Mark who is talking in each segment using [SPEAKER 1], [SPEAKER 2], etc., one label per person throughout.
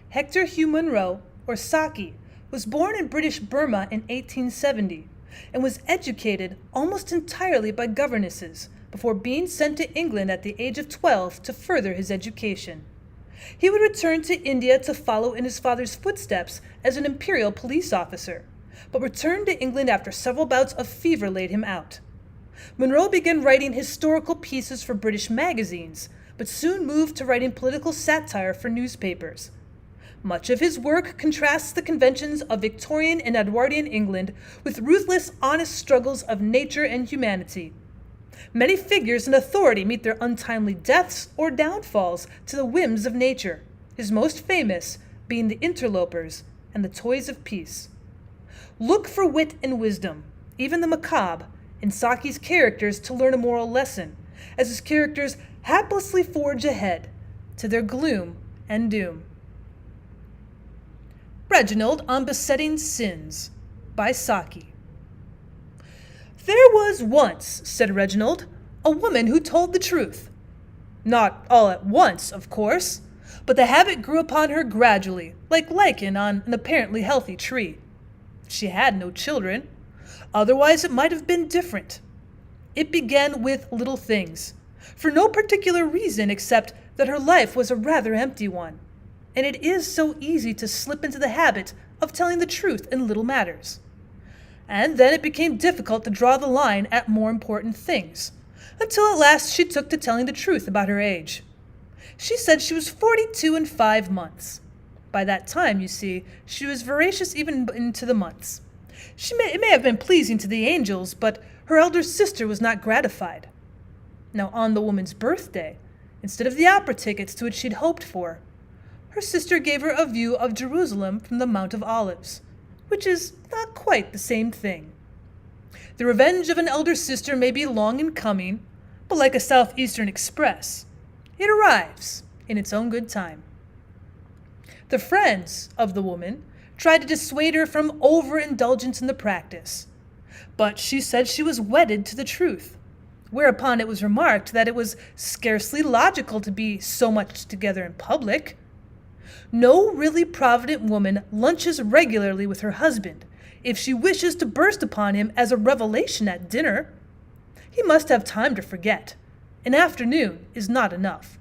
[SPEAKER 1] Hector Hugh Munro, or Saki, was born in British Burma in 1870 and was educated almost entirely by governesses before being sent to England at the age of 12 to further his education. He would return to India to follow in his father's footsteps as an imperial police officer, but returned to England after several bouts of fever laid him out. Munro began writing historical pieces for British magazines, but soon moved to writing political satire for newspapers. Much of his work contrasts the conventions of Victorian and Edwardian England with ruthless, honest struggles of nature and humanity. Many figures in authority meet their untimely deaths or downfalls to the whims of nature, his most famous being the Interlopers and the Toys of Peace. Look for wit and wisdom, even the macabre, in Saki's characters to learn a moral lesson, as his characters haplessly forge ahead to their gloom and doom. Reginald on Besetting Sins by Saki. There was once, said Reginald, a woman who told the truth. Not all at once, of course, but the habit grew upon her gradually, like lichen on an apparently healthy tree. She had no children. Otherwise it might have been different. It began with little things, for no particular reason except that her life was a rather empty one, and it is so easy to slip into the habit of telling the truth in little matters. And then it became difficult to draw the line at more important things, until at last she took to telling the truth about her age. She said she was 42 and 5 months. By that time, you see, she was veracious even into the months. It may have been pleasing to the angels, but her elder sister was not gratified. Now, on the woman's birthday, instead of the opera tickets to which she'd hoped for, her sister gave her a view of Jerusalem from the Mount of Olives, which is not quite the same thing. The revenge of an elder sister may be long in coming, but like a southeastern express, it arrives in its own good time. The friends of the woman tried to dissuade her from overindulgence in the practice, but she said she was wedded to the truth, whereupon it was remarked that it was scarcely logical to be so much together in public. No really provident woman lunches regularly with her husband if she wishes to burst upon him as a revelation at dinner. He must have time to forget. An afternoon is not enough.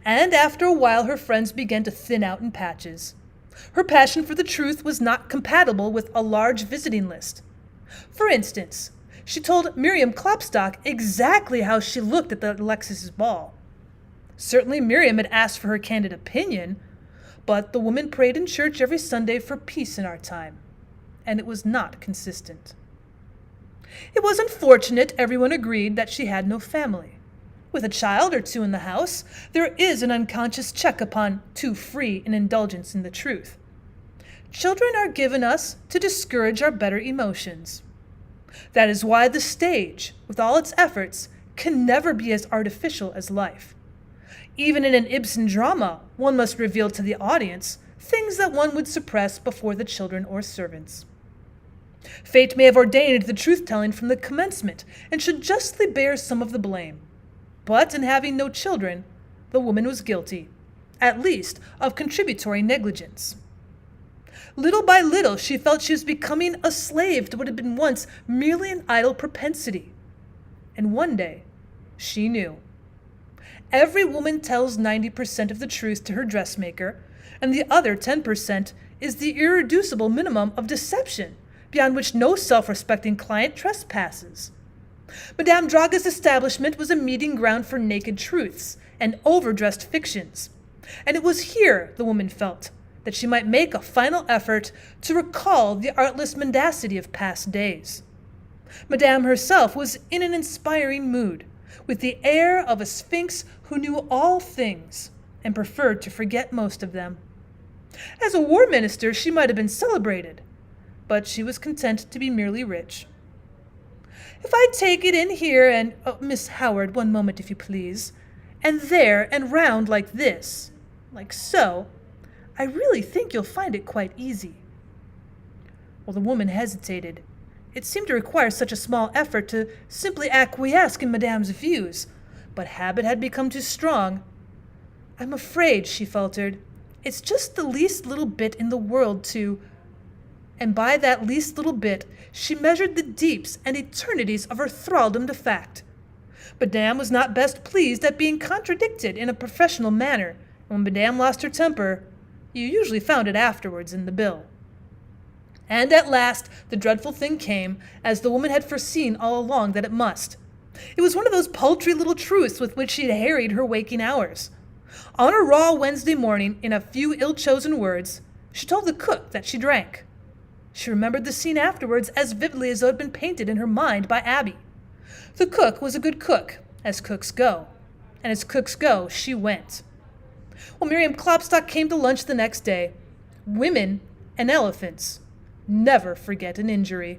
[SPEAKER 1] And after a while her friends began to thin out in patches. Her passion for the truth was not compatible with a large visiting list. For instance, she told Miriam Klopstock exactly how she looked at the Alexis's ball. Certainly Miriam had asked for her candid opinion, but the woman prayed in church every Sunday for peace in our time, and it was not consistent. It was unfortunate, everyone agreed, that she had no family. With a child or two in the house, there is an unconscious check upon too free an indulgence in the truth. Children are given us to discourage our better emotions. That is why the stage, with all its efforts, can never be as artificial as life. Even in an Ibsen drama, one must reveal to the audience things that one would suppress before the children or servants. Fate may have ordained the truth-telling from the commencement and should justly bear some of the blame. But in having no children, the woman was guilty, at least of contributory negligence. Little by little, she felt she was becoming a slave to what had been once merely an idle propensity. And one day, she knew. Every woman tells 90% of the truth to her dressmaker, and the other 10% is the irreducible minimum of deception, beyond which no self-respecting client trespasses. Madame Draga's establishment was a meeting ground for naked truths and overdressed fictions, and it was here, the woman felt, that she might make a final effort to recall the artless mendacity of past days. Madame herself was in an inspiring mood, with the air of a sphinx who knew all things and preferred to forget most of them. As a war minister, she might have been celebrated, but she was content to be merely rich. If I take it in here and, Miss Howard, one moment if you please, and there and round like this, like so, I really think you'll find it quite easy. Well, the woman hesitated. It seemed to require such a small effort to simply acquiesce in Madame's views, but habit had become too strong. I'm afraid, she faltered, It's just the least little bit in the world to... And by that least little bit, she measured the deeps and eternities of her thraldom to fact. Madame was not best pleased at being contradicted in a professional manner, and when Madame lost her temper, you usually found it afterwards in the bill. And at last the dreadful thing came, as the woman had foreseen all along that it must. It was one of those paltry little truths with which she had harried her waking hours. On a raw Wednesday morning, in a few ill-chosen words, she told the cook that she drank. She remembered the scene afterwards as vividly as though it had been painted in her mind by Abby. The cook was a good cook, as cooks go, and as cooks go, she went. When Miriam Klopstock came to lunch the next day, women and elephants never forget an injury.